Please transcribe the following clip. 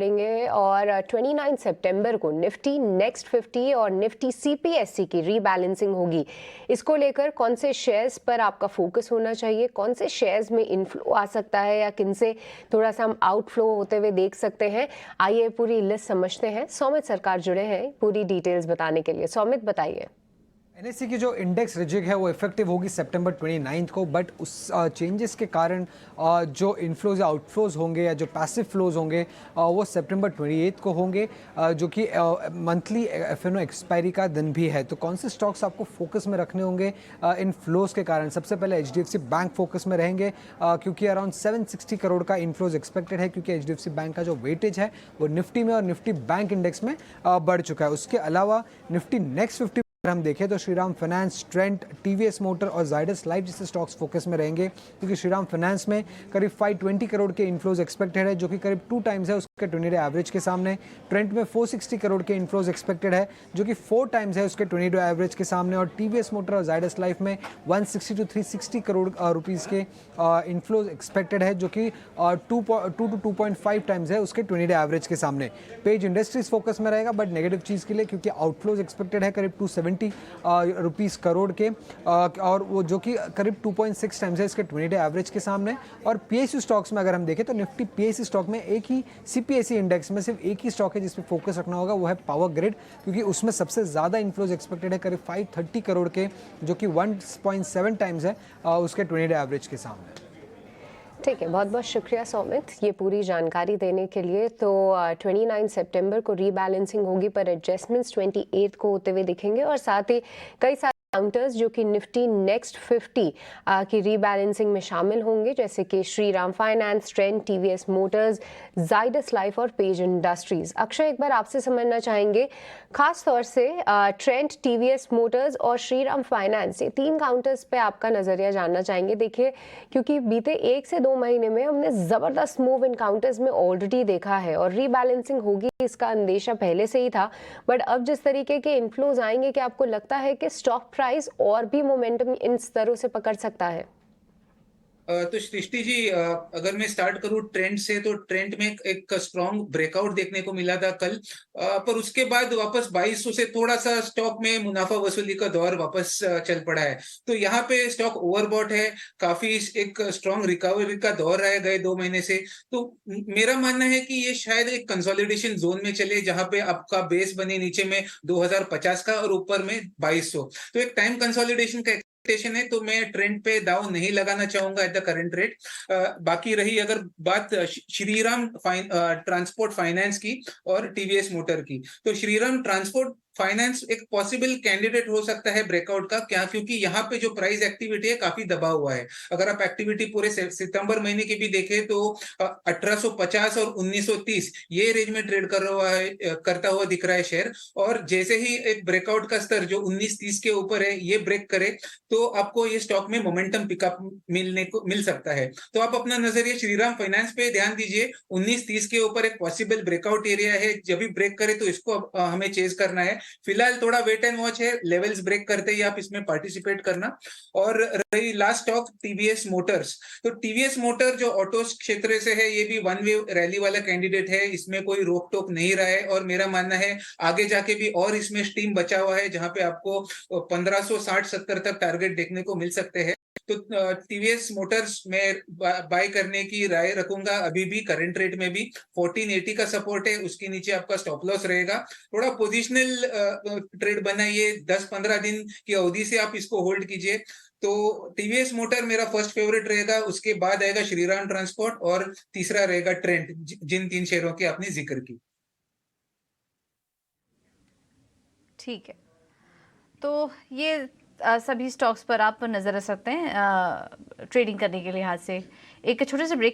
करेंगे और 29 सितंबर को निफ्टी नेक्स्ट 50 और निफ्टी सीपीएससी की रीबैलेंसिंग होगी। इसको लेकर कौन से शेयर्स पर आपका फोकस होना चाहिए, कौन से शेयर्स में इनफ्लो आ सकता है या किन से थोड़ा सा हम आउटफ्लो होते हुए देख सकते हैं, आइए पूरी लिस्ट समझते हैं। सौमित सरकार जुड़े हैं पूरी डिटेल्स बताने के लिए। सौमित बताइए। एनएससी की जो इंडेक्स रिजिक है वो इफेक्टिव होगी सितंबर 29 को, बट उस चेंजेस के कारण जो इनफ्लोज या आउटफ्लोज होंगे या जो पैसिव फ्लोज होंगे वो सितंबर 28 को होंगे, जो कि मंथली एफएनओ एक्सपायरी का दिन भी है। तो कौन से स्टॉक्स आपको फोकस में रखने होंगे इन फ्लोज के कारण? सबसे पहले एचडीएफसी बैंक फोकस में रहेंगे, क्योंकि अराउंड 760 करोड़ का इनफ्लोज एक्सपेक्टेड है, क्योंकि एचडीएफसी बैंक का जो वेटेज है वो निफ्टी में और निफ्टी बैंक इंडेक्स में बढ़ चुका है। उसके अलावा निफ्टी नेक्स्ट 50 अगर हम देखें तो Shriram finance, Trent, TVS motor और जायडस लाइफ जैसे स्टॉक्स फोकस में रहेंगे, क्योंकि श्रीराम फाइनेंस में करीब 520 करोड़ के इनफ्लोज एक्सपेक्टेड है, जो कि करीब 2 टाइम्स है उसके 20 डे एवरेज के सामने। ट्रेंट में 460 करोड़ के इनफ्लोज एक्सपेक्टेड है, जो कि 4 टाइम्स है उसके 20 डे एवरेज के सामने। और टीवीएस मोटर और जायडस लाइफ में 160 to 360 करोड़ रुपीज़ के इनफ्लोज एक्सपेक्टेड है, जो कि 2 to 2.5 टाइम्स है उसके 20 डे एवरेज के सामने। पेज इंडस्ट्रीज फोकस में रहेगा, बट नेगेटिव चीज़ के लिए, क्योंकि आउटफ्लोज एक्सपेक्टेड है करीब 270 रुपीस करोड़ के, और वो जो कि करीब 2.6 टाइम्स है इसके 20 डे एवरेज के सामने। और पीएसयू स्टॉक्स में अगर हम देखें तो निफ्टी पीएसयू स्टॉक में एक ही सीपीएसई इंडेक्स में सिर्फ एक ही स्टॉक है जिसपे फोकस रखना होगा, वो है पावर ग्रिड, क्योंकि उसमें सबसे ज़्यादा इनफ्लोज एक्सपेक्टेड है करीब 530 करोड़ के, जो कि 1.7 टाइम्स है उसके 20 डे एवरेज के सामने। ठीक है, बहुत बहुत शुक्रिया सौमित ये पूरी जानकारी देने के लिए। तो 29 सितंबर को रीबैलेंसिंग होगी, पर एडजस्टमेंट्स 28 को होते हुए दिखेंगे और साथ ही कई सारे काउंटर्स जो कि निफ्टी नेक्स्ट 50 की रीबैलेंसिंग में शामिल होंगे, जैसे कि Shriram finance, Trent, TVS Motors, Zydus life और पेज इंडस्ट्रीज। अक्षय, एक बार आपसे समझना चाहेंगे खास तौर से ट्रेंट, टीवीएस मोटर्स और श्रीराम फाइनेंस, ये 3 काउंटर्स पे आपका नजरिया जानना चाहेंगे। देखिए, क्योंकि बीते 1 से 2 महीने में हमने जबरदस्त मूव इन काउंटर्स में ऑलरेडी देखा है और रीबैलेंसिंग होगी इसका अंदेशा पहले से ही था, बट अब जिस तरीके के इन्फ्लोज आएंगे, क्या आपको लगता है कि स्टॉक प्राइस और भी मोमेंटम इन स्तरों से पकड़ सकता है? तो सृष्टि जी, अगर मैं स्टार्ट करूं ट्रेंड से, तो ट्रेंड में एक स्ट्रॉन्ग ब्रेकआउट देखने को मिला था कल, पर उसके बाद वापस 2200 से थोड़ा सा स्टॉक में मुनाफा वसूली का दौर वापस चल पड़ा है। तो यहाँ पे स्टॉक ओवरबॉट है, काफी एक स्ट्रॉन्ग रिकवरी का दौर रहा है गए 2 महीने से। तो मेरा मानना है कि ये शायद एक कंसोलिडेशन जोन में चले, जहां पे आपका बेस बने नीचे में 2050 का और ऊपर में 2200। तो एक टाइम कंसोलिडेशन का है, तो मैं ट्रेंड पे दाव नहीं लगाना चाहूंगा एट द करंट रेट। बाकी रही अगर बात श्रीराम ट्रांसपोर्ट फाइनेंस की और टीवीएस मोटर की, तो श्रीराम ट्रांसपोर्ट फाइनेंस एक पॉसिबल कैंडिडेट हो सकता है ब्रेकआउट का। क्या? क्योंकि यहाँ पे जो प्राइस एक्टिविटी है काफी दबा हुआ है। अगर आप एक्टिविटी पूरे सितंबर महीने की भी देखें तो 1850 और 1930 ये रेंज में ट्रेड कर रहा है, करता हुआ दिख रहा है शेयर। और जैसे ही एक ब्रेकआउट का स्तर जो 1930 के ऊपर है ये ब्रेक करे, तो आपको ये स्टॉक में मोमेंटम पिकअप मिल सकता है। तो आप अपना नजरिया श्रीराम फाइनेंस पे ध्यान दीजिए। 1930 के ऊपर एक पॉसिबल ब्रेकआउट एरिया है, जब भी ब्रेक करे तो इसको हमें चेज करना है। फिलहाल थोड़ा वेट एंड वॉच है, लेवल्स ब्रेक करते ही आप इसमें पार्टिसिपेट करना। और रही लास्ट स्टॉक टीवीएस मोटर्स, तो टीवीएस मोटर जो ऑटो क्षेत्र से है, ये भी वन वे रैली वाला कैंडिडेट है, इसमें कोई रोक टोक नहीं रहा है। और मेरा मानना है आगे जाके भी और इसमें स्टीम बचा हुआ है, जहां पे आपको 1560-70 तक टारगेट देखने को मिल सकते हैं। तो टीवीएस मोटर्स में बाय करने की राय रखूंगा। अभी भी करंट रेट में भी 1480 का सपोर्ट है, उसके नीचे आपका स्टॉप लॉस रहेगा। थोड़ा पोजिशनल ट्रेड बनाइए, 10-15 दिन की अवधि से आप इसको होल्ड कीजिए। तो टीवीएस मोटर मेरा फर्स्ट फेवरेट रहेगा, उसके बाद आएगा श्रीराम ट्रांसपोर्ट और तीसरा रहेगा ट्रेंट, जिन 3 शेयरों की आपने जिक्र की। ठीक है, तो ये सभी स्टॉक्स पर आप नज़र रख सकते हैं ट्रेडिंग करने के लिहाज से। एक छोटे से ब्रेक